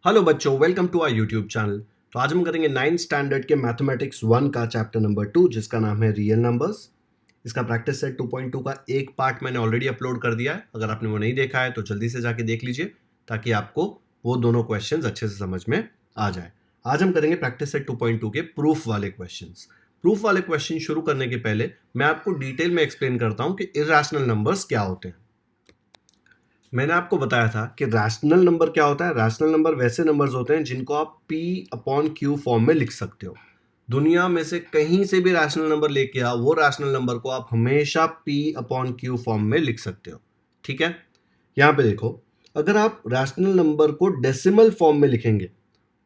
Hello बच्चों, welcome to our YouTube channel. तो आज हम करेंगे 9th स्टैंडर्ड के मैथमेटिक्स 1 का चैप्टर नंबर 2 जिसका नाम है रियल नंबर्स। इसका प्रैक्टिस सेट 2.2 का एक पार्ट मैंने ऑलरेडी अपलोड कर दिया है। अगर आपने वो नहीं देखा है तो जल्दी से जाके देख लीजिए ताकि आपको वो दोनों क्वेश्चंस अच्छे से समझ में आ जाए। आज हम करेंगे प्रैक्टिस सेट 2.2 के प्रूफ वाले क्वेश्चंस। प्रूफ वाले क्वेश्चन शुरू करने के पहले मैं आपको डिटेल में एक्सप्लेन करता हूँ कि इर्रेशनल नंबर्स क्या होते हैं। मैंने आपको बताया था कि रैशनल नंबर क्या होता है। रैशनल नंबर वैसे नंबर्स होते हैं जिनको आप P अपॉन Q फॉर्म में लिख सकते हो। दुनिया में से कहीं से भी रैशनल नंबर लेके आओ, वो रैशनल नंबर को आप हमेशा P अपॉन Q फॉर्म में लिख सकते हो। ठीक है, यहाँ पे देखो, अगर आप रैशनल नंबर को डेसिमल फॉर्म में लिखेंगे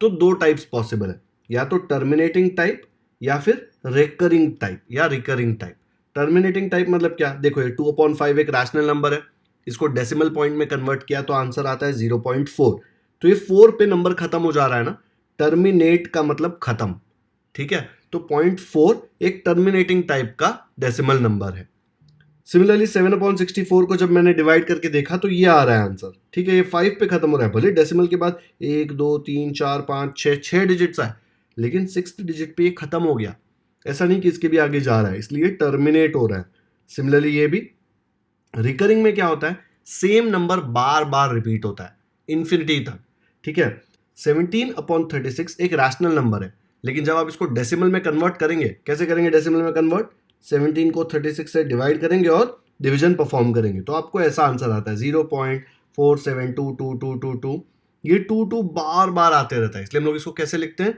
तो दो टाइप्स पॉसिबल है, या तो टर्मिनेटिंग टाइप या फिर रेकरिंग टाइप या रिकरिंग टाइप। टर्मिनेटिंग टाइप मतलब क्या, देखो ये 2/5 एक रैशनल नंबर है, इसको डेसिमल पॉइंट में कन्वर्ट किया तो आंसर आता है 0.4। तो ये 4 पे नंबर खत्म हो जा रहा है ना, टर्मिनेट का मतलब खत्म। ठीक है, तो 0.4 एक टर्मिनेटिंग टाइप का डेसिमल नंबर है। सिमिलरली 7/64 को जब मैंने डिवाइड करके देखा तो ये आ रहा है आंसर। ठीक है, ये 5 पे खत्म हो रहा है, भले डेसिमल के बाद 1 2 3 4 5 6 डिजिट्स आए, लेकिन 6th डिजिट पे ये खत्म हो गया। ऐसा नहीं कि इसके भी आगे जा रहा है, इसलिए टर्मिनेट हो रहा है। सिमिलरली ये भी। रिकरिंग में क्या होता है, सेम नंबर बार बार रिपीट होता है इन्फिनिटी तक। ठीक है, 17/36 एक रैशनल नंबर है, लेकिन जब आप इसको डेसिमल में कन्वर्ट करेंगे, कैसे करेंगे डेसिमल में कन्वर्ट, 17 को 36 से डिवाइड करेंगे और डिवीजन परफॉर्म करेंगे तो आपको ऐसा आंसर आता है 0.472222। ये 2 बार बार आते रहता है, इसलिए हम लोग इसको कैसे लिखते हैं,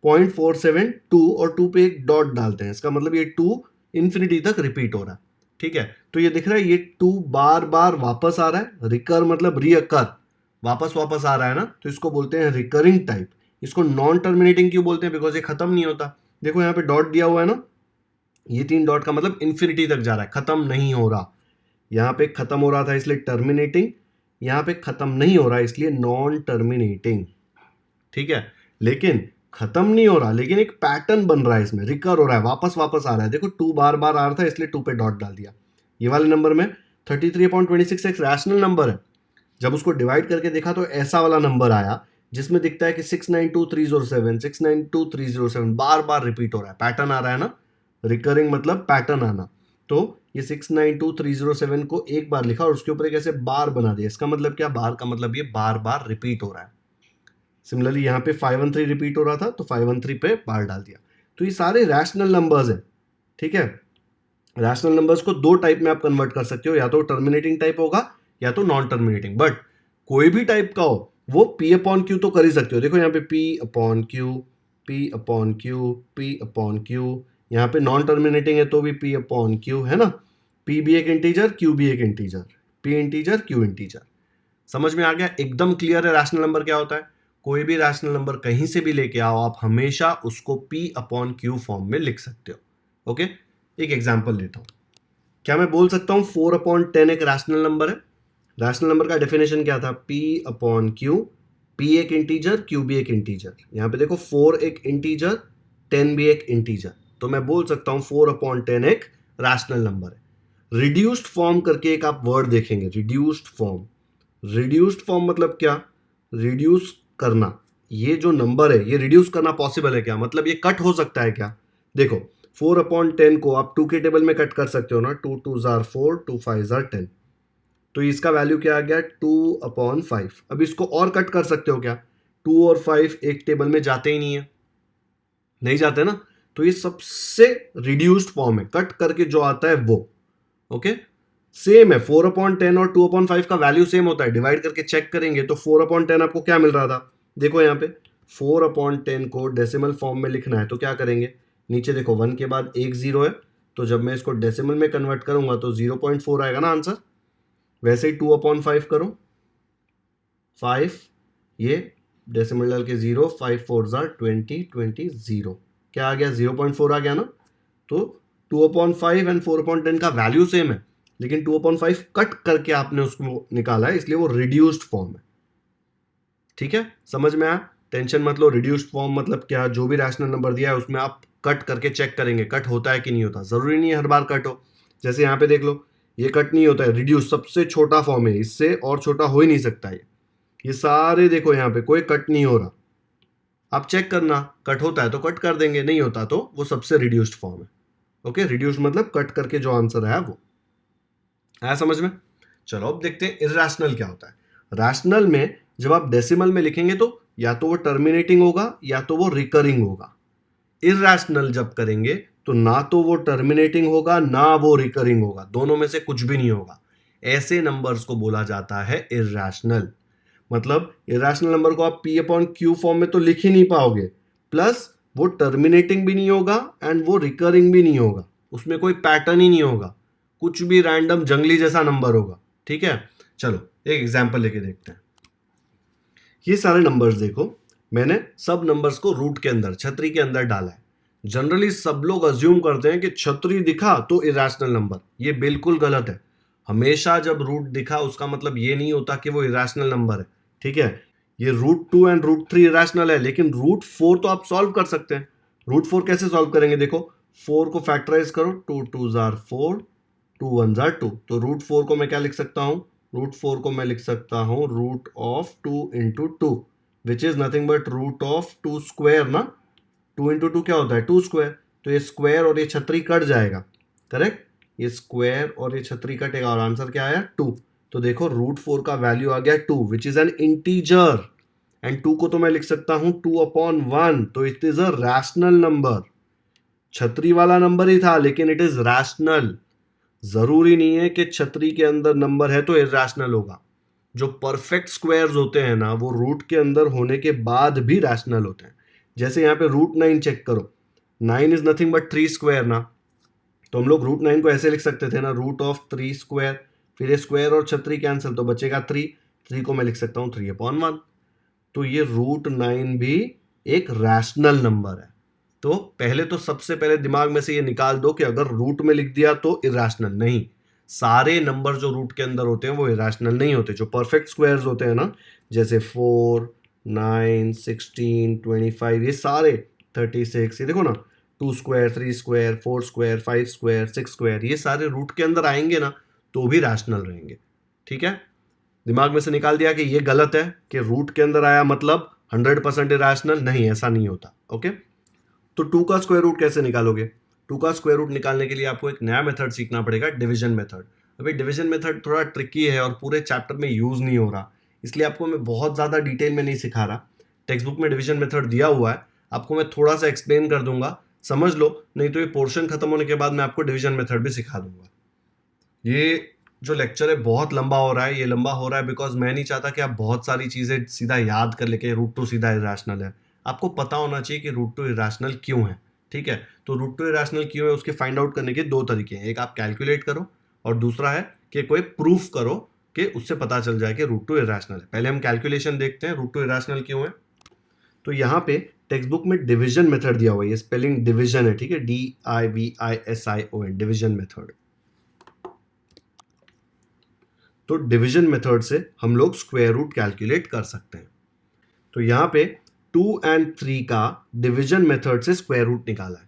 0.472 और 2 पे एक डॉट डालते हैं। इसका मतलब ये 2 इन्फिनिटी तक रिपीट हो रहा है। ठीक है, तो ये दिख रहा है, ये 2 बार बार वापस आ रहा है। रिकर मतलब रीअकर, वापस वापस आ रहा है ना, तो इसको बोलते हैं रिकरिंग टाइप। इसको नॉन टर्मिनेटिंग क्यों बोलते हैं, बिकॉज ये खत्म नहीं होता। देखो यहाँ पे डॉट दिया हुआ है ना, ये 3 डॉट का मतलब इन्फिनिटी तक जा रहा है, खत्म नहीं हो रहा। यहाँ पे खत्म हो रहा था इसलिए टर्मिनेटिंग, यहाँ पे खत्म नहीं हो रहा इसलिए नॉन टर्मिनेटिंग। ठीक है, लेकिन खत्म नहीं हो रहा, लेकिन एक पैटर्न बन रहा है, इसमें रिकर हो रहा है, वापस वापस आ रहा है। देखो 2 बार बार आ रहा था इसलिए 2 पे डॉट डाल दिया। ये वाले नंबर में 33/26 एक रैशनल नंबर है, जब उसको डिवाइड करके देखा तो ऐसा वाला नंबर आया जिसमें दिखता है कि 692307 692307 बार बार रिपीट हो रहा है, पैटर्न आ रहा है ना। रिकरिंग मतलब पैटर्न आना। तो ये 692307 को एक बार लिखा और उसके ऊपर एक ऐसे बार बना दिया। इसका मतलब क्या, बार का मतलब ये बार बार रिपीट हो रहा है। सिमिलरली यहाँ पे 513 रिपीट हो रहा था तो 513 पे बार डाल दिया। तो ये सारे रैशनल नंबर्स हैं। ठीक है, रैशनल नंबर्स को दो टाइप में आप कन्वर्ट कर सकते हो, या तो टर्मिनेटिंग टाइप होगा या तो नॉन टर्मिनेटिंग। बट कोई भी टाइप का हो वो P अपॉन क्यू तो कर ही सकते हो। देखो यहाँ पे P upon Q, P upon Q, P upon Q. यहाँ पे नॉन टर्मिनेटिंग है तो भी P अपॉन क्यू है ना। P भी एक इंटीजर, Q भी एक integer, P integer, Q integer. समझ में आ गया, एकदम क्लियर है रैशनल नंबर क्या होता है। कोई भी रैशनल नंबर कहीं से भी लेके आओ, आप हमेशा उसको P अपॉन क्यू फॉर्म में लिख सकते हो। ओके, एक एग्जांपल लेता हूं। क्या मैं बोल सकता हूं 4/10 एक रैशनल नंबर है। रैशनल नंबर का डेफिनेशन क्या था, P अपॉन क्यू, P एक इंटीजर, Q भी एक इंटीजर। यहां पे देखो 4 एक इंटीजर, 10 भी एक इंटीजर, तो मैं बोल सकता हूं 4/10 एक रैशनल नंबर है। रिड्यूस्ड फॉर्म करके एक आप वर्ड देखेंगे, रिड्यूस्ड फॉर्म। रिड्यूस्ड फॉर्म मतलब क्या, रिड्यूस करना। ये जो नंबर है ये रिड्यूस करना पॉसिबल है क्या, मतलब ये कट हो सकता है क्या। देखो 4/10 को आप 2 के टेबल में कट कर सकते हो ना, 2 2s are 4, 2 5s are 10। तो इसका वैल्यू क्या आ गया, 2/5। अब इसको और कट कर सकते हो क्या, 2 और 5 एक टेबल में जाते ही नहीं है, नहीं जाते ना। तो ये सबसे रिड्यूस्ड फॉर्म है, कट करके जो आता है वो। ओके, सेम है 4/10 और 2/5 का वैल्यू सेम होता है। डिवाइड करके चेक करेंगे तो 4/10 आपको क्या मिल रहा था, देखो यहाँ पे 4/10 को डेसिमल फॉर्म में लिखना है तो क्या करेंगे, नीचे देखो 1 के बाद एक जीरो है, तो जब मैं इसको डेसिमल में कन्वर्ट करूंगा तो 0.4 आएगा ना आंसर। वैसे ही 2/5 करो, 5, ये डेसिमल डाल के 0, 5 4s are 20, 20 0, क्या आ गया 0.4 आ गया ना। तो 2/5 एंड 4/10 का वैल्यू सेम है, लेकिन 2/5 कट करके आपने उसको निकाला है, इसलिए वो रिड्यूस्ड फॉर्म है। ठीक है, समझ में आया, टेंशन मत लो। रिड्यूस्ड फॉर्म मतलब क्या, जो भी रैशनल नंबर दिया है उसमें आप कट करके चेक करेंगे कट होता है कि नहीं होता। जरूरी नहीं है हर बार कट हो, जैसे यहाँ पे देख लो ये कट नहीं होता है, रिड्यूस सबसे छोटा फॉर्म है, इससे और छोटा हो ही नहीं सकता है। ये सारे देखो यहाँ पे कोई कट नहीं हो रहा। आप चेक करना, कट होता है तो कट कर देंगे, नहीं होता तो वो सबसे रिड्यूस्ड फॉर्म है। ओके, रिड्यूस्ड मतलब कट करके जो आंसर है वो आया समझ में। चलो अब देखते हैं इर्रेशनल क्या होता है। रैशनल में जब आप डेसिमल में लिखेंगे तो या तो वो टर्मिनेटिंग होगा या तो वो रिकरिंग होगा। इर्रेशनल जब करेंगे तो ना तो वो टर्मिनेटिंग होगा ना वो रिकरिंग होगा, दोनों में से कुछ भी नहीं होगा। ऐसे नंबर्स को बोला जाता है इर्रेशनल। मतलब इर्रेशनल नंबर को आप पी अपॉन क्यू फॉर्म में तो लिख ही नहीं पाओगे, प्लस वो टर्मिनेटिंग भी नहीं होगा एंड वो रिकरिंग भी नहीं होगा, उसमें कोई पैटर्न ही नहीं होगा, कुछ भी रैंडम जंगली जैसा नंबर होगा। ठीक है, चलो एक एग्जांपल लेके देखते हैं। ये सारे नंबर्स देखो, मैंने सब नंबर्स को रूट के अंदर, छतरी के अंदर डाला है। जनरली सब लोग अज्यूम करते हैं कि छतरी दिखा तो इरेशनल नंबर, ये बिल्कुल गलत है। हमेशा जब रूट दिखा उसका मतलब ये नहीं होता कि वो इरेशनल नंबर है। ठीक है, ये √2 एंड √3 इरेशनल है, लेकिन √4 तो आप सॉल्व कर सकते हैं। √4 कैसे सॉल्व करेंगे, देखो 4 को फैक्टराइज करो, 2 2s are 4, 2 1s are 2, तो √4 को मैं क्या लिख सकता हूँ, √4 को मैं लिख सकता हूँ root of 2 into 2, which is nothing but root of 2 square ना। 2 इंटू 2 क्या होता है, 2 स्क्वायर, तो ये स्क्वायर और ये छतरी कट जाएगा, करेक्ट, ये स्क्वायर और ये छतरी कटेगा और आंसर क्या आया 2। तो देखो √4 का वैल्यू आ गया 2 which is an integer, and 2 को तो मैं लिख सकता हूं 2/1, तो it is a rational number. छतरी वाला नंबर ही था लेकिन इट इज रैशनल। जरूरी नहीं है कि छतरी के अंदर नंबर है तो इरैशनल होगा। जो परफेक्ट स्क्वायर्स होते हैं ना वो रूट के अंदर होने के बाद भी रैशनल होते हैं। जैसे यहाँ पे √9 चेक करो, 9 इज नथिंग बट 3 स्क्वायर ना, तो हम लोग √9 को ऐसे लिख सकते थे ना, रूट ऑफ 3 स्क्वायर, फिर ये स्क्वायर और छतरी कैंसिल तो बचेगा 3, 3 को मैं लिख सकता हूँ 3/1। तो ये √9 भी एक रैशनल नंबर है। तो पहले तो सबसे पहले दिमाग में से ये निकाल दो कि अगर रूट में लिख दिया तो इरैशनल नहीं, सारे नंबर जो रूट के अंदर होते हैं वो इरैशनल नहीं होते। जो परफेक्ट स्क्वायर्स होते हैं ना, जैसे 4 9 16 25, ये सारे 36, ये देखो ना 2 square 3 square 4 square 5 square 6 square, ये सारे रूट के अंदर आएंगे ना तो भी रैशनल रहेंगे। ठीक है, दिमाग में से निकाल दिया कि ये गलत है कि रूट के अंदर आया मतलब 100% इरैशनल, नहीं ऐसा नहीं होता। ओके, तो 2 का स्क्वायर रूट कैसे निकालोगे, 2 का स्क्वायर रूट निकालने के लिए आपको एक नया मेथड सीखना पड़ेगा, डिवीजन मेथड। अभी डिवीजन मेथड थोड़ा ट्रिकी है और पूरे चैप्टर में यूज नहीं हो रहा, इसलिए आपको मैं बहुत ज़्यादा डिटेल में नहीं सिखा रहा। टेक्स्ट बुक में डिवीजन मेथड दिया हुआ है, आपको मैं थोड़ा सा एक्सप्लेन कर दूंगा, समझ लो, नहीं तो ये पोर्शन खत्म होने के बाद मैं आपको डिवीजन मेथड भी सिखा दूंगा। ये जो लेक्चर है बहुत लंबा हो रहा है, ये लंबा हो रहा है बिकॉज मैं नहीं चाहता कि आप बहुत सारी चीज़ें सीधा याद कर लेके √2 सीधा इरैशनल है। आपको पता होना चाहिए कि √2 इरैशनल क्यों है। ठीक है, तो √2 इरैशनल क्यों है उसके फाइंड आउट करने के 2 तरीके हैं, एक आप कैलकुलेट करो और दूसरा है कि कोई प्रूफ करो कि उससे पता चल जाए कि √2 इरैशनल है। पहले हम कैलकुलेशन देखते हैं √2 इरैशनल क्यों है। तो यहाँ पे टेक्स्ट बुक में डिवीजन मेथड दिया हुआ है, ये स्पेलिंग डिवीजन है, ठीक है, DIVISION, डिवीजन मेथड। तो डिवीजन मेथड से हम लोग स्क्वायर रूट कैलकुलेट कर सकते हैं। तो यहाँ पे 2 and 3 का डिवीजन मेथड से स्क्वायर रूट निकाला है।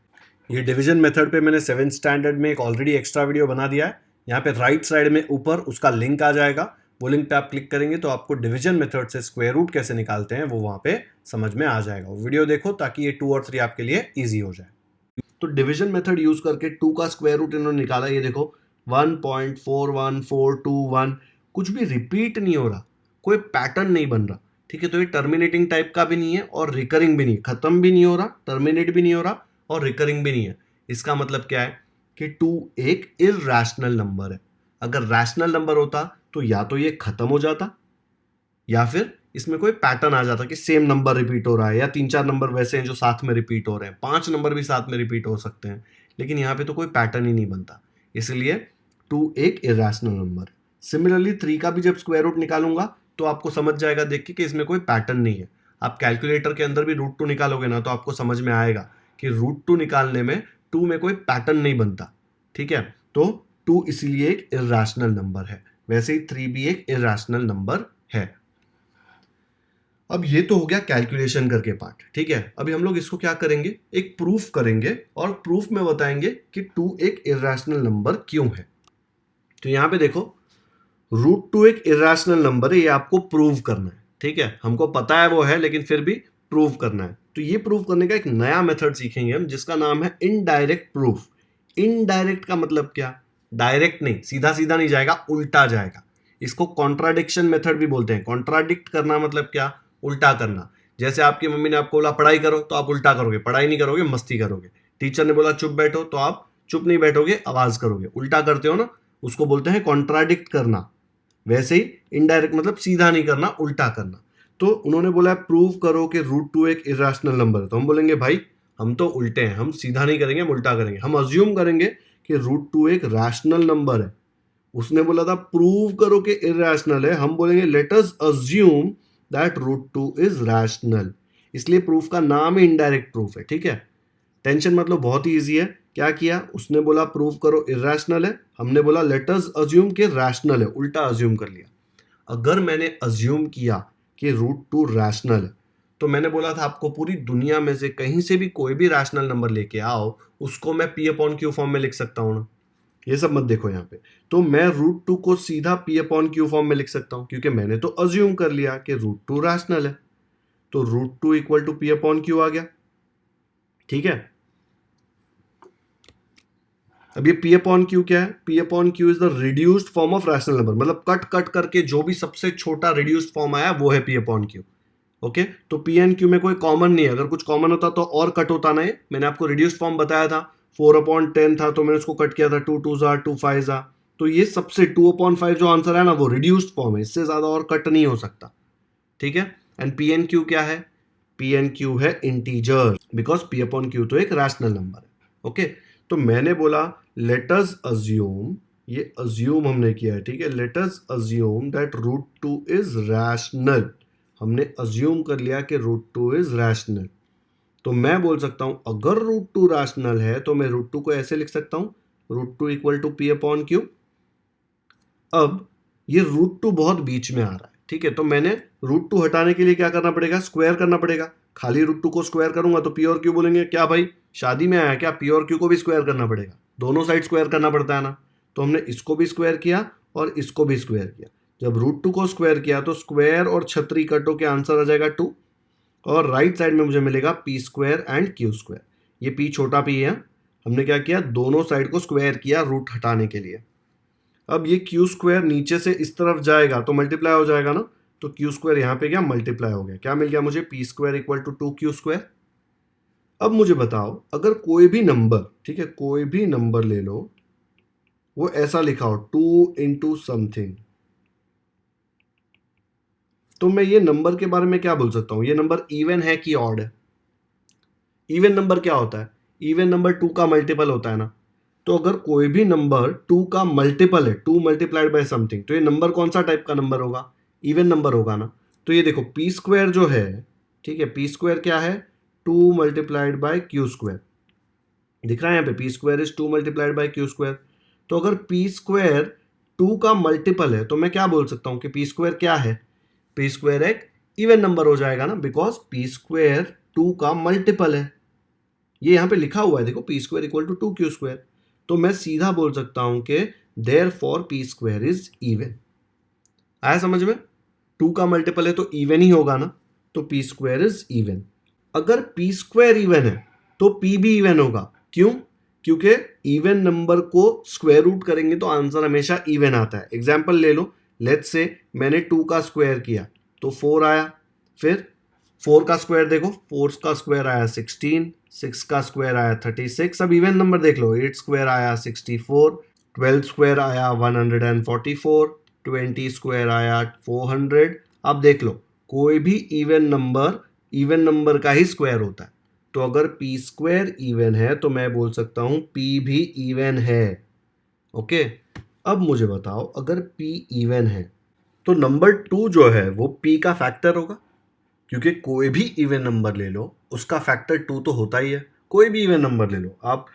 ये डिवीजन मेथड पे मैंने 7th स्टैंडर्ड में एक ऑलरेडी एक्स्ट्रा वीडियो बना दिया है, यहाँ पे राइट साइड में ऊपर उसका लिंक आ जाएगा, वो लिंक पे आप क्लिक करेंगे तो आपको डिवीजन मेथड से स्क्वायर रूट कैसे निकालते हैं वो वहाँ पे समझ में आ जाएगा। वो वीडियो देखो ताकि ये 2 और 3 आपके लिए ईजी हो जाए। तो डिवीजन मेथड यूज करके 2 का स्क्वायर रूट इन्होंने निकाला, ये देखो 1.41421, कुछ भी रिपीट नहीं हो रहा, कोई पैटर्न नहीं बन रहा। ठीक है, तो ये टर्मिनेटिंग टाइप का भी नहीं है और रिकरिंग भी नहीं, खत्म भी नहीं हो रहा, टर्मिनेट भी नहीं हो रहा और रिकरिंग भी नहीं है। इसका मतलब क्या है कि 2 एक इरैशनल नंबर है। अगर रैशनल नंबर होता तो या तो ये खत्म हो जाता या फिर इसमें कोई पैटर्न आ जाता कि सेम नंबर रिपीट हो रहा है, या 3-4 नंबर वैसे हैं जो साथ में रिपीट हो रहे हैं, 5 नंबर भी साथ में रिपीट हो सकते हैं, लेकिन यहाँ पे तो कोई पैटर्न ही नहीं बनता, इसलिए 2 एक इरैशनल नंबर है। सिमिलरली 3 का भी जब स्क्वायर रूट निकालूंगा तो आपको समझ जाएगा देख के कि इसमें कोई पैटर्न नहीं है। आप कैलकुलेटर के अंदर भी √2 निकालोगे ना तो आपको समझ में आएगा कि √2 निकालने में 2 में कोई पैटर्न नहीं बनता। ठीक है, तो 2 इसीलिए एक इरैशनल नंबर है, वैसे ही 3 भी एक इरैशनल नंबर है। अब ये तो हो गया कैलकुलेशन करके पार्ट। ठीक है, अभी हम लोग इसको क्या करेंगे, एक प्रूफ करेंगे और प्रूफ में बताएंगे कि 2 एक इरैशनल नंबर क्यों है। तो यहां पे देखो √2 एक इरैशनल नंबर है, ये आपको प्रूव करना है। ठीक है, हमको पता है वो है, लेकिन फिर भी प्रूव करना है। तो ये प्रूव करने का एक नया मेथड सीखेंगे हम, जिसका नाम है इनडायरेक्ट प्रूफ। इनडायरेक्ट का मतलब क्या? डायरेक्ट नहीं, सीधा सीधा नहीं जाएगा, उल्टा जाएगा। इसको कॉन्ट्राडिक्शन मेथड भी बोलते हैं। कॉन्ट्राडिक्ट करना मतलब क्या? उल्टा करना। जैसे आपकी मम्मी ने आपको बोला पढ़ाई करो, तो आप उल्टा करोगे, पढ़ाई नहीं करोगे, मस्ती करोगे। टीचर ने बोला चुप बैठो, तो आप चुप नहीं बैठोगे, आवाज करोगे, उल्टा करते हो ना, उसको बोलते हैं कॉन्ट्राडिक्ट करना। वैसे ही इनडायरेक्ट मतलब सीधा नहीं करना, उल्टा करना। तो उन्होंने बोला प्रूव करो कि √2 एक इरेशनल नंबर है, तो हम बोलेंगे भाई हम तो उल्टे हैं, हम सीधा नहीं करेंगे, हम उल्टा करेंगे। हम अज्यूम करेंगे कि √2 एक रैशनल नंबर है। उसने बोला था प्रूव करो कि इरेशनल है, हम बोलेंगे let us assume that √2 is rational. इसलिए प्रूफ का नाम ही इनडायरेक्ट प्रूफ है, ठीक है। टेंशन मतलब बहुत ही ईजी है। क्या किया? उसने बोला प्रूव करो इरेशनल है, हमने बोला लेट अस अज्यूम कि रैशनल है, उल्टा अज्यूम कर लिया। अगर मैंने अज्यूम किया कि √2 रैशनल है, तो मैंने बोला था आपको पूरी दुनिया में से कहीं से भी कोई भी रैशनल नंबर लेके आओ, उसको मैं P/Q फॉर्म में लिख सकता हूँ ना। ये सब मत देखो यहाँ पे। तो मैं √2 को सीधा P/Q फॉर्म में लिख सकता हूँ, क्योंकि मैंने तो अज्यूम कर लिया कि √2 रैशनल है। तो √2 इक्वल टू P/Q आ गया, ठीक है। अब ये P/Q क्या है? P/Q is the reduced form of rational number, मतलब कट कट करके जो भी सबसे छोटा रिड्यूस्ड फॉर्म आया वो है P/Q। ओके, तो P एंड Q में कोई कॉमन नहीं है। अगर कुछ कॉमन होता तो और कट होता ना। ये मैंने आपको रिड्यूस्ड फॉर्म बताया था, 4/10 था, तो मैंने उसको कट किया था, 2 2 2 5 तो ये सबसे 2/5 जो आंसर है ना, वो रिड्यूस्ड फॉर्म है, इससे ज्यादा और कट नहीं हो सकता, ठीक है। एंड P एंड Q क्या है? P एंड Q है इंटीजर, बिकॉज P/Q तो एक रैशनल नंबर है। ओके, तो मैंने बोला लेट अस अज्यूम, ये अज्यूम हमने किया है, ठीक है। Let us assume that √2 is rational. हमने अज्यूम कर लिया कि √2 इज रैशनल। तो मैं बोल सकता हूं अगर √2 रैशनल है तो मैं √2 को ऐसे लिख सकता हूं, √2 इक्वल टू P/Q। अब ये √2 बहुत बीच में आ रहा है, ठीक है। तो मैंने √2 हटाने के लिए क्या करना पड़ेगा? स्क्वायर करना पड़ेगा। खाली √2 को स्क्वायर करूंगा तो P और Q बोलेंगे क्या भाई शादी में आया क्या? P और Q को भी स्क्वायर करना पड़ेगा, दोनों साइड स्क्वायर करना पड़ता है ना। तो हमने इसको भी स्क्वायर किया और इसको भी स्क्वायर किया। जब √2 को स्क्वायर किया तो स्क्वायर और छतरी कटो के आंसर आ जाएगा 2, और राइट साइड में मुझे मिलेगा P² एंड Q²। ये P छोटा P है, हमने क्या किया? दोनों साइड को स्क्वायर किया रूट हटाने के लिए। अब ये Q² नीचे से इस तरफ जाएगा तो मल्टीप्लाई हो जाएगा ना, तो Q² यहाँ पे क्या मल्टीप्लाई हो गया। क्या मिल गया मुझे? P² equal to 2Q²। अब मुझे बताओ अगर कोई भी नंबर, ठीक है, कोई भी नंबर ले लो, वो ऐसा लिखा हो 2 इंटू समथिंग, तो मैं ये नंबर के बारे में क्या बोल सकता हूं? ये नंबर इवन है कि ऑड है? इवन नंबर क्या होता है? इवन नंबर 2 का मल्टीपल होता है ना। तो अगर कोई भी नंबर 2 का मल्टीपल है, 2 मल्टीप्लाइड बाय समथिंग, तो ये नंबर कौन सा टाइप का नंबर होगा? इवन नंबर होगा ना। तो ये देखो P² जो है, ठीक है, P² क्या है? 2 मल्टीप्लाइड बाय Q²। दिख रहा है यहाँ पे P² is 2 multiplied bye Q²। तो अगर P² 2 का मल्टीपल है तो मैं क्या बोल सकता हूँ कि P² क्या है? P² एक इवन नंबर हो जाएगा ना, बिकॉज P² 2 का मल्टीपल है। ये यहाँ पे लिखा हुआ है देखो, P² इक्वल टू 2Q²। तो मैं सीधा बोल सकता हूं कि देयरफॉर P² इज इवन। आया समझ में? 2 का मल्टीपल है तो इवन ही होगा ना, तो P² इज इवन। अगर P² इवन है तो P भी इवन होगा। क्यों? क्योंकि इवन नंबर को स्क्वायर रूट करेंगे तो आंसर हमेशा इवन आता है। एग्जाम्पल ले लो, लेट्स से मैंने 2 का स्क्वायर किया तो 4 आया, फिर 4 का स्क्वायर देखो, 4 का स्क्वायर आया 16, 6 का स्क्वायर आया 36। अब इवन नंबर देख लो, 8 स्क्वायर आया 64, 12 स्क्वायर आया 144, 20 स्क्वायर आया 400। अब देख लो कोई भी इवन नंबर का ही स्क्वायर होता है। तो अगर P² इवन है तो मैं बोल सकता हूं P भी इवन है। ओके, अब मुझे बताओ अगर P इवन है तो नंबर 2 जो है वो P का फैक्टर होगा, क्योंकि कोई भी इवन नंबर ले लो उसका फैक्टर 2 तो होता ही है। कोई भी इवन नंबर ले लो, आप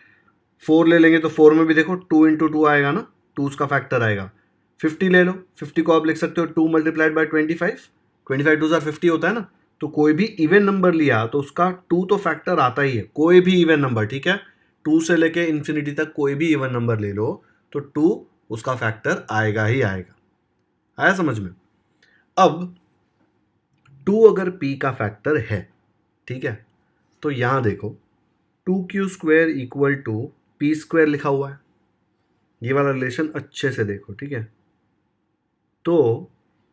4 ले लेंगे तो 4 में भी देखो 2 इंटू 2 आएगा ना, 2 उसका फैक्टर आएगा। 50 ले लो, 50 को आप लिख सकते हो 2 मल्टीप्लाइड बाय 25, 25 2 50 होता है ना। तो कोई भी इवन नंबर लिया तो उसका 2 तो फैक्टर आता ही है, कोई भी इवन नंबर, ठीक है। 2 से लेके इन्फिनिटी तक कोई भी इवन नंबर ले लो तो 2 उसका फैक्टर आएगा ही आएगा। आया समझ में? अब 2 अगर p का फैक्टर है, ठीक है, तो यहां देखो 2q² इक्वल टू p² लिखा हुआ है, ये वाला रिलेशन अच्छे से देखो, ठीक है। तो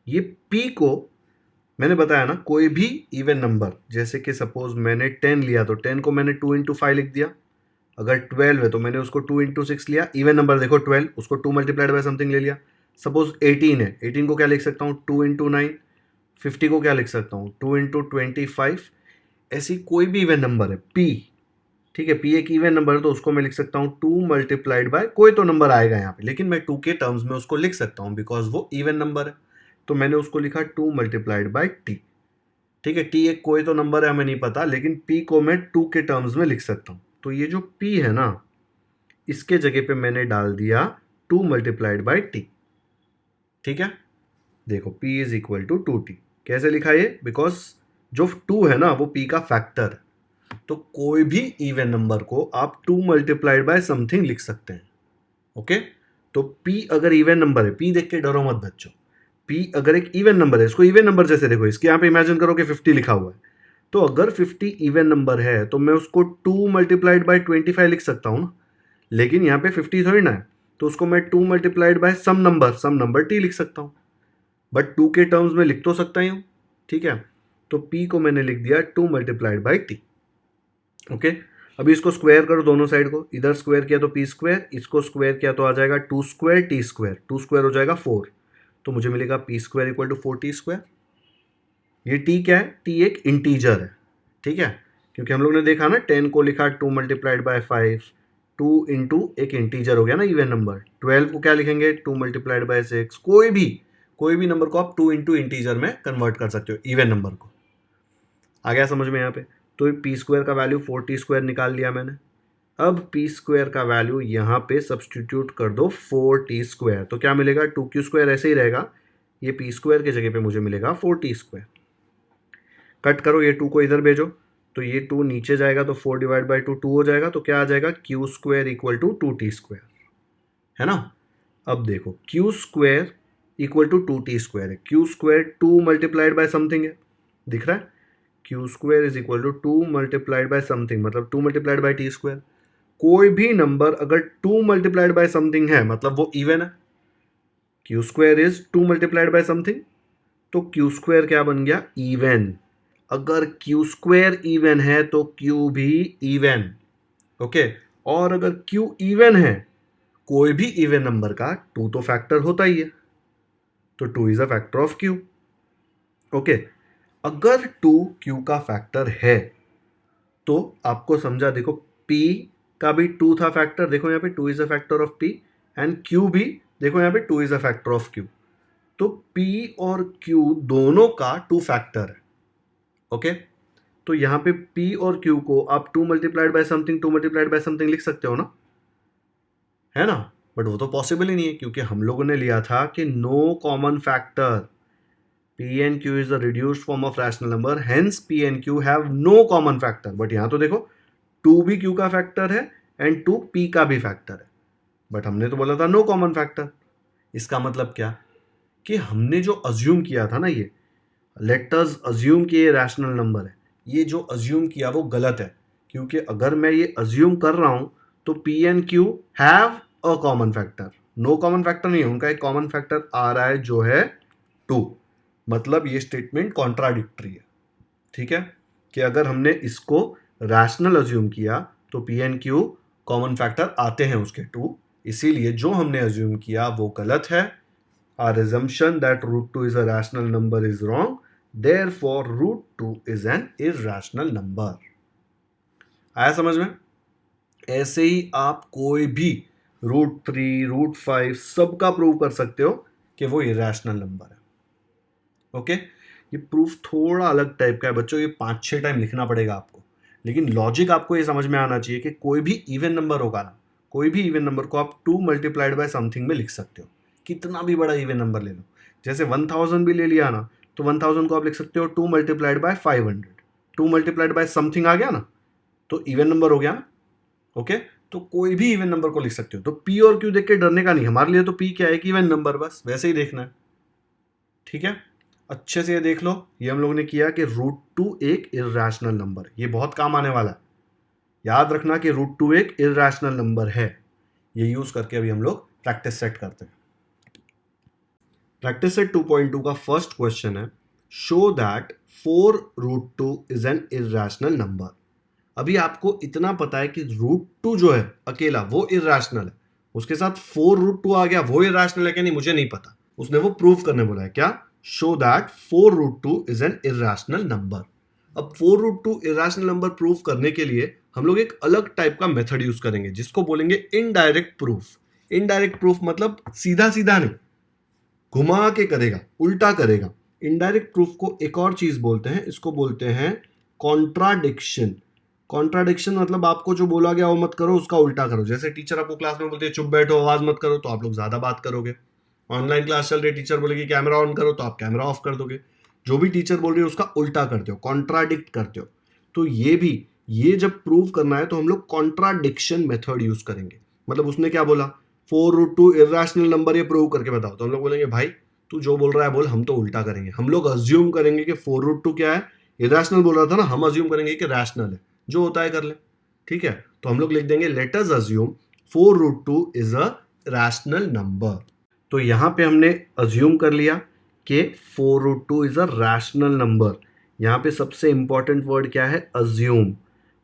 ये p को मैंने बताया ना, कोई भी इवन नंबर, जैसे कि सपोज मैंने 10 लिया तो 10 को मैंने 2 इंटू 5 लिख दिया। अगर 12 है तो मैंने उसको 2 इंटू 6 लिया, इवन नंबर देखो 12, उसको 2 मल्टीप्लाइड बाय समथिंग ले लिया। सपोज 18 है, 18 को क्या लिख सकता हूँ, 2 इंटू 9। 50 को क्या लिख सकता हूँ, 2 इंटू 25। ऐसी कोई भी इवन नंबर है p, ठीक है, p एक इवन नंबर है तो उसको मैं लिख सकता हूँ 2 मल्टीप्लाइड बाय कोई तो नंबर आएगा यहाँ पे, लेकिन मैं 2 के टर्म्स में उसको लिख सकता हूँ बिकॉज वो इवन नंबर है। तो मैंने उसको लिखा 2 मल्टीप्लाइड बाय t, ठीक है। t एक कोई तो नंबर है, हमें नहीं पता, लेकिन p को मैं 2 के टर्म्स में लिख सकता हूँ। तो ये जो p है ना, इसके जगह पे मैंने डाल दिया 2 मल्टीप्लाइड बाय t, ठीक है। देखो p is equal to 2t। कैसे लिखा ये, बिकॉज जो 2 है ना वो p का फैक्टर है। तो कोई भी इवन नंबर को आप 2 मल्टीप्लाइड बाय समथिंग लिख सकते हैं, ओके। तो p अगर इवन नंबर है, p देख के डरो मत बच्चों, p अगर एक इवन नंबर है, इसको इवन नंबर जैसे देखो, इसके यहाँ पे इमेजिन करो कि 50 लिखा हुआ है, तो अगर 50 इवन नंबर है तो मैं उसको 2 मल्टीप्लाइड बाय 25 लिख सकता हूँ ना, लेकिन यहाँ पे 50 थोड़ी ना है, तो उसको मैं 2 multiplied by some number t लिख सकता हूँ, बट 2 के टर्म्स में लिख तो सकता ही हूँ, ठीक है। तो p को मैंने लिख दिया 2 मल्टीप्लाइड बाय t, ओके। अभी इसको स्क्वायर करो दोनों साइड को, इधर स्क्वायर किया तो p², इसको स्क्वायर किया तो आ जाएगा 2² t², 2² हो जाएगा 4, तो मुझे मिलेगा p² इक्वल टू 4t²। ये t क्या है, t एक इंटीजर है, ठीक है, क्योंकि हम लोग ने देखा ना 10 को लिखा 2 मल्टीप्लाइड बाय 5, 2 इंटू एक इंटीजर हो गया ना इवन नंबर। 12 को क्या लिखेंगे, 2 मल्टीप्लाइड बाय 6। कोई भी नंबर को आप 2 इंटू इंटीजर में कन्वर्ट कर सकते हो, इवन नंबर को। आ गया समझ में यहाँ पे। तो p² का वैल्यू 4t² निकाल लिया मैंने। अब p² का वैल्यू यहाँ पे सब्सटीट्यूट कर दो 4t², तो क्या मिलेगा, 2q² ऐसे ही रहेगा, ये p² के जगह पे मुझे मिलेगा 4t²। कट करो, ये 2 को इधर भेजो, तो ये 2 नीचे जाएगा तो 4 डिवाइड बाई 2 2 हो जाएगा, तो क्या आ जाएगा, q² इक्वल टू 2t², है ना। अब देखो q² इक्वल टू 2t² है, q² 2 मल्टीप्लाइड बाय समथिंग है, दिख रहा है, q² is equal to 2 multiplied by something, मतलब 2 मल्टीप्लाइड बाय t²। कोई भी नंबर अगर 2 मल्टीप्लाइड बाय समथिंग है मतलब वो इवन है, q² is 2 multiplied by something, तो q² क्या बन गया, इवन। अगर q² इवन है तो q भी इवन, ओके। और अगर q इवन है, कोई भी इवन नंबर का 2 तो फैक्टर होता ही है, तो 2 is a factor of q, okay. अगर 2 q का फैक्टर है तो आपको समझा, देखो p का भी 2 था फैक्टर, देखो यहाँ पे 2 is a factor of p, and q भी देखो यहाँ पे 2 is a factor of q। तो p और q दोनों का 2 फैक्टर है, ओके। तो यहाँ पे p और q को आप 2 multiplied by something 2 multiplied by something लिख सकते हो ना, है ना। बट वो तो पॉसिबल ही नहीं है, क्योंकि हम लोगों ने लिया था कि no common factor, p and q is the reduced form of rational number, hence p and q have no common factor। But यहाँ तो देखो 2 भी q का फैक्टर है एंड 2 p का भी फैक्टर है, बट हमने तो बोला था नो कॉमन फैक्टर। इसका मतलब क्या, कि हमने जो अज्यूम किया था ना, ये लेट अस अज्यूम कि ये रैशनल नंबर है, ये जो अज्यूम किया वो गलत है, क्योंकि अगर मैं ये अज्यूम कर रहा हूं तो p and q have a common factor, no common factor नहीं है, उनका एक कॉमन फैक्टर आ रहा है जो है 2, मतलब ये स्टेटमेंट कॉन्ट्राडिक्टरी है, ठीक है। कि अगर हमने इसको रैशनल अज्यूम किया तो p and q common factor आते हैं उसके 2, इसीलिए जो हमने अज्यूम किया वो गलत है। Our assumption that root 2 is a rational number is wrong. Therefore, root 2 is an irrational number. आया समझ में। ऐसे ही आप कोई भी √3 √5 सबका प्रूव कर सकते हो कि वो इरेशनल नंबर है, ओके। ये प्रूफ थोड़ा अलग टाइप का है बच्चों, ये 5-6 टाइम लिखना पड़ेगा आपको, लेकिन लॉजिक आपको ये समझ में आना चाहिए कि कोई भी इवन नंबर होगा ना, कोई भी इवन नंबर को आप 2 मल्टीप्लाइड बाय समथिंग में लिख सकते हो, कितना भी बड़ा इवन नंबर ले लो। जैसे 1000 भी ले लिया ना, तो 1000 को आप लिख सकते हो 2 multiplied by 500, 2 multiplied by something आ गया ना, तो इवन नंबर हो गया ना, ओके। तो कोई भी इवन नंबर को लिख सकते हो। तो p और q देख के डरने का नहीं, हमारे लिए तो p क्या है, एक इवन नंबर, बस वैसे ही देखना है, ठीक है। अच्छे से ये देख लो, ये हम लोगों ने किया कि √2 एक इर्रेशनल नंबर है, ये बहुत काम आने वाला है। याद रखना कि √2 एक इर्रेशनल नंबर है। ये यूज करके अभी हम लोग प्रैक्टिस सेट करते हैं। प्रैक्टिस सेट 2.2 का फर्स्ट क्वेश्चन है, show that 4√2 is N irrational number. अभी आपको इतना पता है कि √2 जो है अकेला वो इर्रेशनल है, उसके साथ 4√2 आ गया, वो इर्रेशनल है कि नहीं मुझे नहीं पता, उसने वो प्रूव करने बोला है। क्या? Show that 4√2 is N irrational number. अब 4√2 इर्रेशनल नंबर प्रूव करने के लिए हम लोग एक अलग टाइप का मेथड यूज करेंगे जिसको बोलेंगे इनडायरेक्ट प्रूफ। इनडायरेक्ट प्रूफ मतलब सीधा सीधा नहीं, घुमा के करेगा, उल्टा करेगा। इनडायरेक्ट प्रूफ को एक और चीज बोलते हैं, इसको बोलते हैं कॉन्ट्राडिक्शन। कॉन्ट्राडिक्शन मतलब आपको जो बोला गया वो मत करो, उसका उल्टा करो। जैसे टीचर आपको क्लास में बोलते हैं चुप बैठो, आवाज मत करो, तो आप लोग ज्यादा बात करोगे। ऑनलाइन क्लास चल रही, टीचर बोलेगी कैमरा ऑन करो, तो आप कैमरा ऑफ कर दोगे। जो भी टीचर बोल रही है उसका उल्टा करते हो, कॉन्ट्राडिक्ट करते हो। तो ये जब प्रूव करना है तो हम लोग कॉन्ट्राडिक्शन मेथड यूज करेंगे। मतलब उसने क्या बोला, 4√2 इर्रेशनल नंबर, ये प्रूव करके बताओ। तो हम लोग बोलेंगे भाई तू जो बोल रहा है बोल, हम तो उल्टा करेंगे। हम लोग अज्यूम करेंगे कि 4√2 क्या है, इर्रेशनल बोल रहा था ना, हम अज्यूम करेंगे कि रैशनल है, जो होता है कर ले। ठीक है, तो हम लोग लिख देंगे let us assume 4√2 is a rational number. तो यहां पे हमने अज्यूम कर लिया कि 4√2 इज अ रैशनल नंबर। यहां पे सबसे इंपॉर्टेंट वर्ड क्या है, अज्यूम।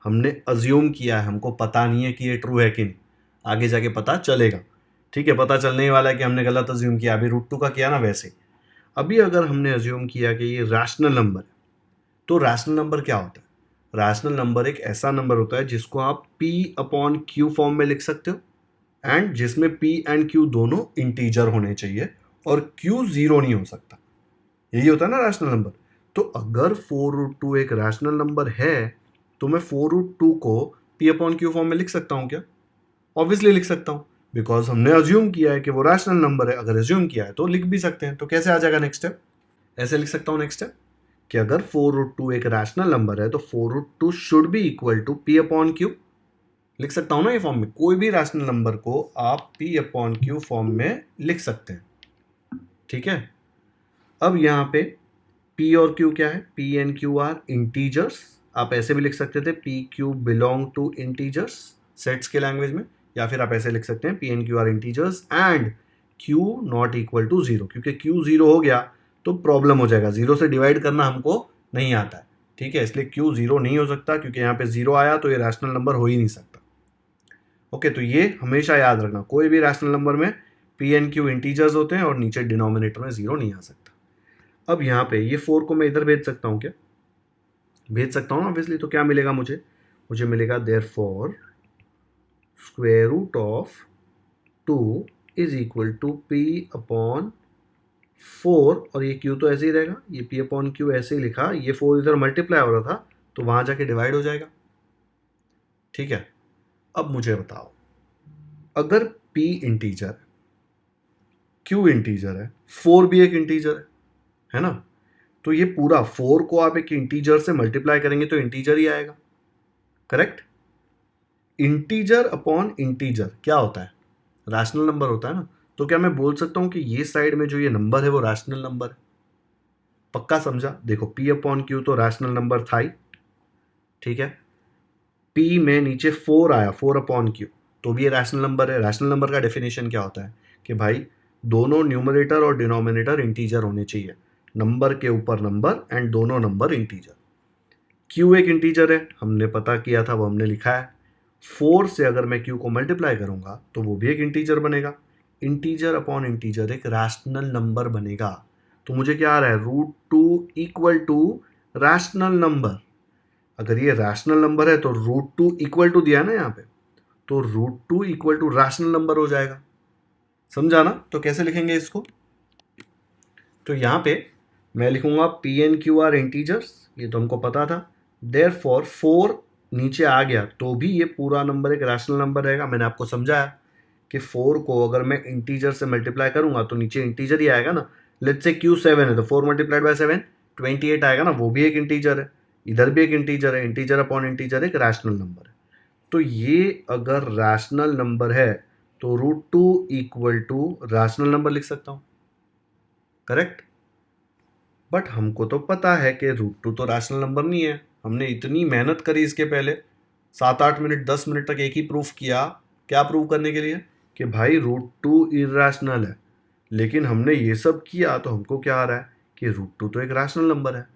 हमने अज्यूम किया है, हमको पता नहीं है कि ये ट्रू है कि नहीं, आगे जाके पता चलेगा। ठीक है, पता चलने ही वाला है कि हमने गलत अज्यूम किया। अभी √2 का किया ना वैसे। अभी अगर हमने अज्यूम किया कि ये रैशनल नंबर है, तो रैशनल नंबर क्या होता है? रैशनल नंबर एक ऐसा नंबर होता है जिसको आप P/Q फॉर्म में लिख सकते हो, एंड जिसमें P एंड Q दोनों इंटीजर होने चाहिए और Q जीरो नहीं हो सकता। यही होता है ना रैशनल नंबर। तो अगर 4√2 एक रैशनल नंबर है तो मैं 4√2 को P/Q फॉर्म में लिख सकता हूं क्या? ऑब्वियसली लिख सकता हूं, बिकॉज हमने अज्यूम किया है कि वो रैशनल नंबर है। अगर अज्यूम किया है तो लिख भी सकते हैं। तो कैसे आ जाएगा नेक्स्ट स्टेप? ऐसे लिख सकता हूं नेक्स्ट स्टेप कि अगर 4√2 एक रैशनल नंबर है तो 4√2 should be equal to P/Q। लिख सकता हूं ना ये फॉर्म में, कोई भी रैशनल नंबर को आप P/Q फॉर्म में लिख सकते हैं। ठीक है, अब यहां पे P और Q क्या है, P and Q are integers. आप ऐसे भी लिख सकते थे PQ belong to integers sets के लैंग्वेज में, या फिर आप ऐसे लिख सकते हैं P and Q are integers and Q not equal to zero. क्योंकि Q जीरो हो गया तो प्रॉब्लम हो जाएगा, जीरो से डिवाइड करना हमको नहीं आता है। ठीक है, इसलिए Q जीरो नहीं हो सकता, क्योंकि यहाँ पे जीरो आया तो ये रैशनल नंबर हो ही नहीं सकता। ओके, तो ये हमेशा याद रखना, कोई भी रैशनल नंबर में P एंड Q इंटीजर्स होते हैं और नीचे डिनोमिनेटर में जीरो नहीं आ सकता। अब यहाँ पे ये 4 को मैं इधर भेज सकता हूँ क्या? भेज सकता हूँ ना ऑब्वियसली। तो क्या मिलेगा मुझे मिलेगा therefore square root of 2 is equal to P/4। और ये Q तो ऐसे ही रहेगा, ये P/Q ऐसे ही लिखा, ये 4 इधर मल्टीप्लाई हो रहा था तो वहां जाके डिवाइड हो जाएगा। ठीक है, अब मुझे बताओ, अगर P इंटीजर, Q इंटीजर है, 4 भी एक इंटीजर है ना, तो ये पूरा 4 को आप एक इंटीजर से मल्टीप्लाई करेंगे तो इंटीजर ही आएगा। करेक्ट? इंटीजर अपॉन इंटीजर क्या होता है? रैशनल नंबर होता है ना। तो क्या मैं बोल सकता हूं कि ये साइड में जो ये नंबर है वो रैशनल नंबर है? पक्का समझा? देखो P/Q तो रैशनल नंबर था ही। ठीक है, P में नीचे 4 आया, 4/Q, तो भी ये रैशनल नंबर है। रैशनल नंबर का डेफिनेशन क्या होता है कि भाई दोनों न्यूमरेटर और डिनोमिनेटर इंटीजर होने चाहिए, नंबर के ऊपर नंबर एंड दोनों नंबर इंटीजर। Q एक इंटीजर है, हमने पता किया था, वो हमने लिखा है। 4 से अगर मैं Q को मल्टीप्लाई करूंगा तो वो भी एक इंटीजर बनेगा। इंटीजर अपॉन इंटीजर एक रैशनल नंबर बनेगा। तो मुझे क्या आ रहा है, √2 इक्वल टू रैशनल नंबर। अगर ये रैशनल नंबर है तो √2 इक्वल टू दिया है ना यहाँ पे, तो √2 इक्वल टू रैशनल नंबर हो जाएगा। समझा ना? तो कैसे लिखेंगे इसको? तो यहाँ पे मैं लिखूंगा P and Q are integers, ये तो हमको पता था। देयरफॉर 4 नीचे आ गया तो भी ये पूरा नंबर एक रैशनल नंबर रहेगा। मैंने आपको समझाया कि 4 को अगर मैं इंटीजर से मल्टीप्लाई करूंगा तो नीचे इंटीजर ही आएगा ना। लेट्स से Q 7 है तो 4 मल्टीप्लाइड बाय 7 28 आएगा ना, वो भी एक इंटीजर है, इधर भी एक इंटीजर है। इंटीजर अपॉन इंटीजर एक रैशनल नंबर है। तो ये अगर रैशनल नंबर है तो √2 इक्वल टू रैशनल नंबर लिख सकता हूं। करेक्ट? बट हमको तो पता है कि √2 तो रैशनल नंबर नहीं है। हमने इतनी मेहनत करी इसके पहले 7-8 मिनट 10 मिनट तक एक ही प्रूफ किया, क्या प्रूव करने के लिए कि भाई √2 इरैशनल है। लेकिन हमने ये सब किया तो हमको क्या आ रहा है कि √2 तो एक रैशनल नंबर है।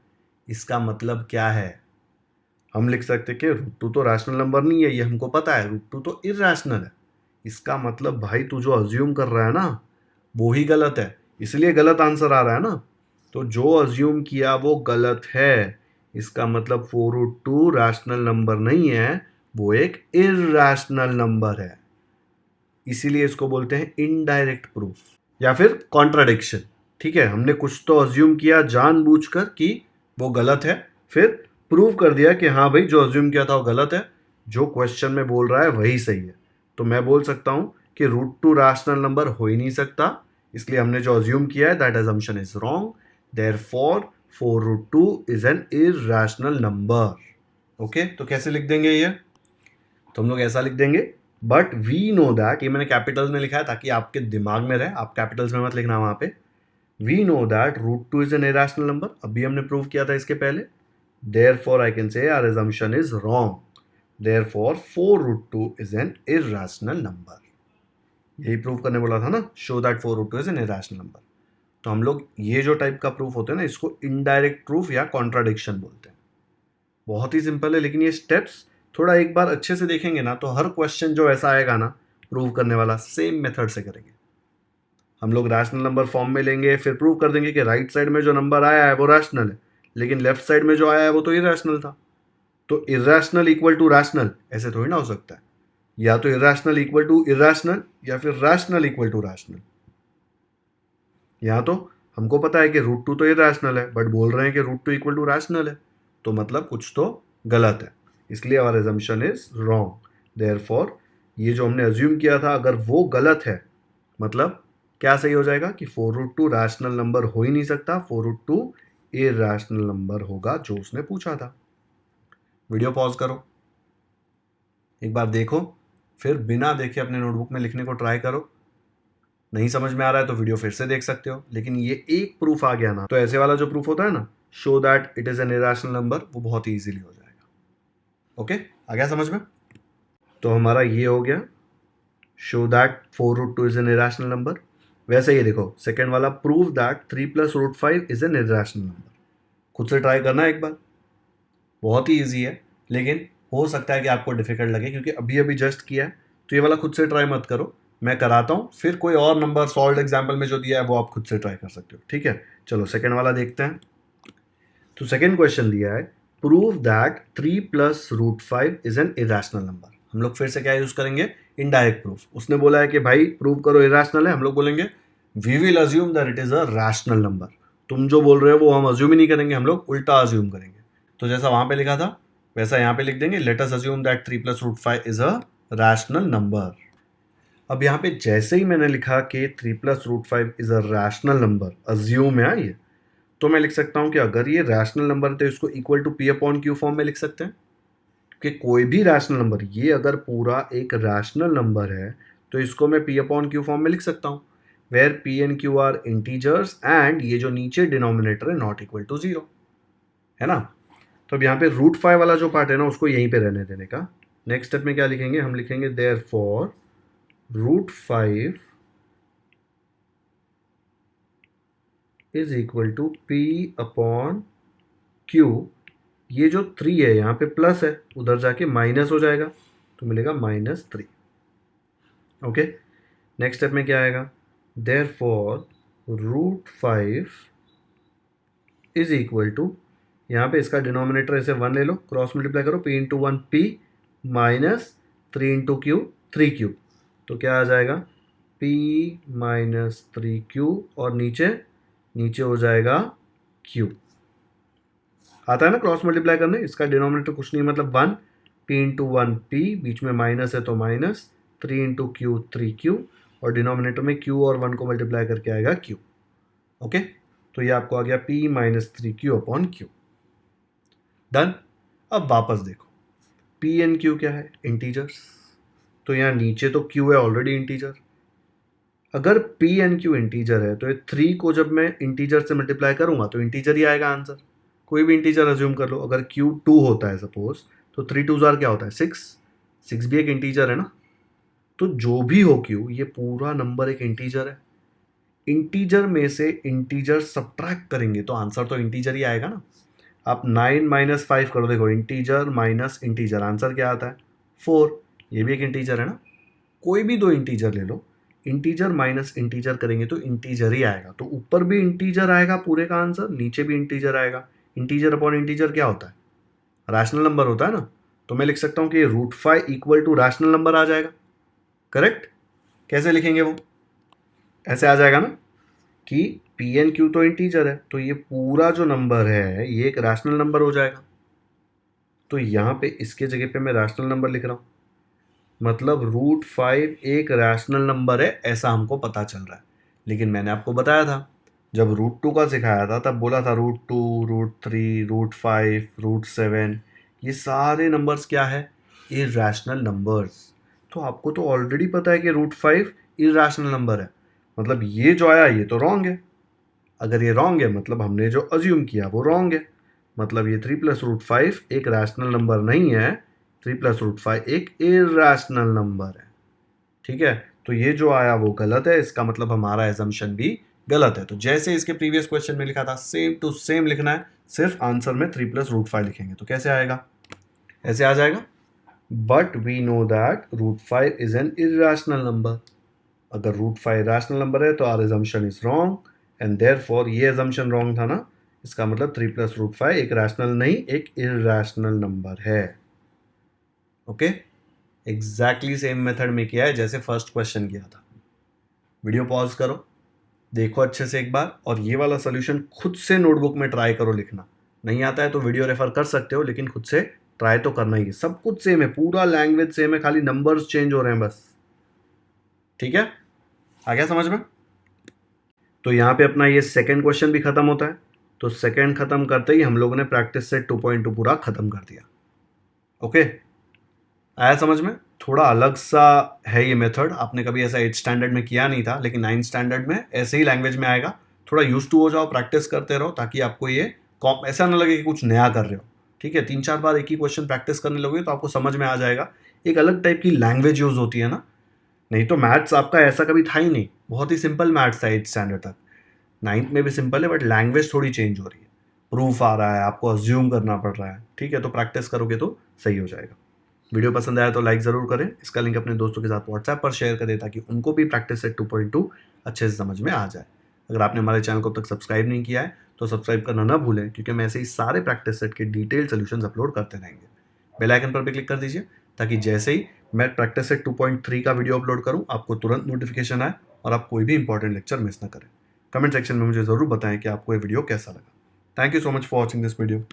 इसका मतलब क्या है, हम लिख सकते कि √2 तो रैशनल नंबर नहीं है, ये हमको पता है, √2 तो इरैशनल है। इसका मतलब भाई तू जो अज्यूम कर रहा है ना वो ही गलत है, इसलिए गलत आंसर आ रहा है ना। तो जो अज्यूम किया वो गलत है। इसका मतलब 4√2 रैशनल नंबर नहीं है, वो एक इरैशनल नंबर है। इसीलिए इसको बोलते हैं इनडायरेक्ट प्रूफ या फिर कॉन्ट्राडिक्शन। ठीक है, हमने कुछ तो अज्यूम किया जानबूझकर कि वो गलत है, फिर प्रूव कर दिया कि हाँ भाई जो अज्यूम किया था वो गलत है, जो क्वेश्चन में बोल रहा है वही सही है। तो मैं बोल सकता हूँ कि √2 रैशनल नंबर हो ही नहीं सकता, इसलिए हमने जो अज्यूम किया है that assumption is wrong, therefore 4√2 is an irrational number. Okay, तो कैसे लिख देंगे ये, तो हम लोग ऐसा लिख देंगे, बट वी नो दैट, ये मैंने कैपिटल्स में लिखा है ताकि आपके दिमाग में रहे, आप कैपिटल्स में मत लिखना वहां पे। We know that √2 is an irrational number, अभी हमने प्रूव किया था इसके पहले। Therefore I can say our assumption is wrong, therefore 4√2 is an irrational number. यही प्रूव करने बोला था ना, show that 4√2 is an irrational number. तो हम लोग ये जो टाइप का प्रूफ होते हैं ना इसको इनडायरेक्ट प्रूफ या कॉन्ट्राडिक्शन बोलते हैं। बहुत ही सिंपल है, लेकिन ये स्टेप्स थोड़ा एक बार अच्छे से देखेंगे ना तो हर क्वेश्चन जो ऐसा आएगा ना प्रूव करने वाला सेम मेथड से करेंगे। हम लोग रैशनल नंबर फॉर्म में लेंगे, फिर प्रूव कर देंगे कि राइट साइड में जो नंबर आया है वो रैशनल है, लेकिन लेफ्ट साइड में जो आया है वो तो इरैशनल था। तो इरैशनल इक्वल टू रैशनल ऐसे थोड़ी ना हो सकता है, या तो इरैशनल इक्वल टू इरैशनल या फिर रैशनल इक्वल टू रैशनल। यहाँ तो हमको पता है कि √2 तो इरैशनल है, बट बोल रहे हैं कि √2 इक्वल टू रैशनल है, तो मतलब कुछ तो गलत है, इसलिए our assumption is wrong. Therefore ये जो हमने अज्यूम किया था अगर वो गलत है, मतलब क्या सही हो जाएगा कि 4√2 रैशनल नंबर हो ही नहीं सकता, 4√2 इरैशनल नंबर होगा जो उसने पूछा था। वीडियो पॉज करो, एक बार देखो, फिर बिना देखे अपने नोटबुक में लिखने को ट्राई करो। नहीं समझ में आ रहा है तो वीडियो फिर से देख सकते हो, लेकिन ये एक प्रूफ आ गया ना, तो ऐसे वाला जो प्रूफ होता है ना, show that it is an irrational number, वो बहुत ही इजीली हो जाएगा। ओके, आ गया समझ में? तो हमारा ये हो गया, show that 4√2 is an irrational number. वैसे ही देखो सेकेंड वाला, prove that 3 + √5 is an irrational number. खुद से ट्राई करना एक बार, बहुत ही ईजी है, लेकिन हो सकता है कि आपको डिफिकल्ट लगे क्योंकि अभी अभी जस्ट किया है, तो ये वाला खुद से ट्राई मत करो, मैं कराता हूँ, फिर कोई और नंबर सॉल्व एग्जाम्पल में जो दिया है वो आप खुद से ट्राई कर सकते हो। ठीक है, चलो सेकेंड वाला देखते हैं। तो सेकेंड क्वेश्चन दिया है, prove that 3 + √5 is an irrational number. हम लोग फिर से क्या यूज करेंगे, इनडायरेक्ट प्रूफ। उसने बोला है कि भाई प्रूव करो इरैशनल है, हम लोग बोलेंगे we will assume that it is a rational number. तुम जो बोल रहे हो वो हम अज्यूम ही नहीं करेंगे, हम लोग उल्टा अज्यूम करेंगे। तो जैसा वहां पे लिखा था वैसा यहाँ पे लिख देंगे, let us assume that 3 + √5 is a rational number. अब यहाँ पे जैसे ही मैंने लिखा कि 3 + √5 is a rational number, assume है ये, तो मैं लिख सकता हूँ कि अगर ये रैशनल नंबर है तो इसको इक्वल टू P/Q फॉर्म में लिख सकते हैं कि कोई भी रैशनल नंबर, ये अगर पूरा एक रैशनल नंबर है तो इसको मैं P/Q फॉर्म में लिख सकता हूँ, where P and Q are integers and ये जो नीचे डिनोमिनेटर है नॉट इक्वल टू 0, है ना। तो अब यहाँ पे √5 वाला जो पार्ट है ना उसको यहीं पे रहने देने का। नेक्स्ट स्टेप में क्या लिखेंगे, हम लिखेंगे therefore √5 is equal to P/Q। ये जो 3 है यहाँ पे प्लस है, उधर जाके माइनस हो जाएगा तो मिलेगा -3। ओके, नेक्स्ट स्टेप में क्या आएगा, देयरफॉर √5 इज इक्वल टू, यहाँ पे इसका डिनोमिनेटर ऐसे 1 ले लो, क्रॉस मल्टीप्लाई करो, P × 1 P minus 3 × Q 3Q, तो क्या आ जाएगा P - 3Q और नीचे हो जाएगा Q। आता है ना क्रॉस मल्टीप्लाई करने, इसका डिनोमिनेटर कुछ नहीं मतलब 1, P × 1 P, बीच में माइनस है तो माइनस, 3 × Q 3Q, और डिनोमिनेटर में Q और 1 को मल्टीप्लाई करके आएगा Q। ओके, तो ये आपको आ गया P - 3Q/Q। डन। अब वापस देखो, P and Q क्या है, इंटीजर्स, तो यहाँ नीचे तो Q है ऑलरेडी इंटीजर, अगर पी एन क्यू इंटीजर है तो ये 3 को जब मैं इंटीजर से मल्टीप्लाई करूंगा तो इंटीजर ही आएगा आंसर। कोई भी इंटीजर अज्यूम कर लो। अगर क्यू 2 होता है सपोज, तो 3 2 जार क्या होता है 6। 6 भी एक इंटीजर है ना। तो जो भी हो क्यू, ये पूरा नंबर एक इंटीजर है। इंटीजर में से इंटीजर सब्ट्रैक्ट करेंगे तो आंसर तो इंटीजर ही आएगा ना। आप 9 माइनस 5 करो, देखो इंटीजर माइनस इंटीजर, आंसर क्या आता है 4। ये भी एक इंटीजर है ना। कोई भी दो इंटीजर ले लो, इंटीजर माइनस इंटीजर करेंगे तो इंटीजर ही आएगा। तो ऊपर भी इंटीजर आएगा पूरे का आंसर, नीचे भी इंटीजर आएगा। इंटीजर अपॉन इंटीजर क्या होता है, रैशनल नंबर होता है ना। तो मैं लिख सकता हूं कि √5 इक्वल टू रैशनल नंबर आ जाएगा। करेक्ट। कैसे लिखेंगे वो, ऐसे आ जाएगा ना कि पी एन क्यू तो इंटीजर है, तो ये पूरा जो नंबर है ये एक रैशनल नंबर हो जाएगा। तो यहां पे इसके जगह पे मैं रैशनल नंबर लिख रहा हूं, मतलब √5 एक रैशनल नंबर है, ऐसा हमको पता चल रहा है। लेकिन मैंने आपको बताया था, जब √2 का सिखाया था तब बोला था √2 √3 √5 √7 ये सारे नंबर्स क्या है, इरैशनल नंबर्स। तो आपको तो ऑलरेडी पता है कि √5 इरैशनल नंबर है, मतलब ये जो आया ये तो रॉन्ग है। अगर ये रॉन्ग है मतलब हमने जो अज्यूम किया वो रॉन्ग है, मतलब ये 3 + √5 एक रैशनल नंबर नहीं है, 3 + √5 एक इरैशनल नंबर है। ठीक है, तो ये जो आया वो गलत है, इसका मतलब हमारा एजम्पशन भी गलत है। तो जैसे इसके प्रीवियस क्वेश्चन में लिखा था सेम टू सेम लिखना है, सिर्फ आंसर में 3 + √5 लिखेंगे। तो कैसे आएगा, ऐसे आ जाएगा, but we know that √5 is an irrational number. अगर √5 रैशनल नंबर है तो our assumption is wrong and therefore ये एजम्पशन रॉन्ग था ना। इसका मतलब 3 + √5 एक रैशनल नहीं एक इरैशनल नंबर है। ओके, एग्जैक्टली सेम मेथड में किया है जैसे फर्स्ट क्वेश्चन किया था। वीडियो पॉज करो, देखो अच्छे से एक बार, और ये वाला सोल्यूशन खुद से नोटबुक में ट्राई करो लिखना। नहीं आता है तो वीडियो रेफर कर सकते हो, लेकिन खुद से ट्राई तो करना ही है। सब कुछ सेम है, पूरा लैंग्वेज सेम है, खाली नंबर्स चेंज हो रहे हैं बस। ठीक है, आ गया समझ में। तो यहाँ पे अपना ये सेकेंड क्वेश्चन भी खत्म होता है। तो सेकेंड खत्म करते ही हम लोगों ने प्रैक्टिस सेट 2.2 पूरा खत्म कर दिया। ओके, आया समझ में। थोड़ा अलग सा है ये मेथड, आपने कभी ऐसा 8th स्टैंडर्ड में किया नहीं था, लेकिन 9th स्टैंडर्ड में ऐसे ही लैंग्वेज में आएगा। थोड़ा यूज टू हो जाओ, प्रैक्टिस करते रहो, ताकि आपको ये ऐसा ना लगे कि कुछ नया कर रहे हो। ठीक है, 3-4 बार एक ही क्वेश्चन प्रैक्टिस करने लगोगे तो आपको समझ में आ जाएगा। एक अलग टाइप की लैंग्वेज यूज होती है ना, नहीं तो मैथ्स आपका ऐसा कभी था ही नहीं, बहुत ही सिंपल मैथ्स था 8th स्टैंडर्ड तक। 9th में भी सिंपल है, बट लैंग्वेज थोड़ी चेंज हो रही है, प्रूफ आ रहा है, आपको अज्यूम करना पड़ रहा है। ठीक है, तो प्रैक्टिस करोगे तो सही हो जाएगा। वीडियो पसंद आया तो लाइक ज़रूर करें, इसका लिंक अपने दोस्तों के साथ व्हाट्सएप पर शेयर करें ताकि उनको भी प्रैक्टिस सेट 2.2 अच्छे से समझ में आ जाए। अगर आपने हमारे चैनल को अब तक सब्सक्राइब नहीं किया है तो सब्सक्राइब करना ना भूलें, क्योंकि हम ऐसे ही सारे प्रैक्टिस सेट के डिटेल सोल्यूशंस अपलोड करते रहेंगे। बेल आइकन पर भी क्लिक कर दीजिए ताकि जैसे ही मैं प्रैक्टिस सेट 2.3 का वीडियो अपलोड करूं आपको तुरंत नोटिफिकेशन आए और आप कोई भी इंपॉर्टेंट लेक्चर मिस ना करें। कमेंट सेक्शन में मुझे ज़रूर बताएं कि आपको ये वीडियो कैसा लगा। Thank you so much for watching this video.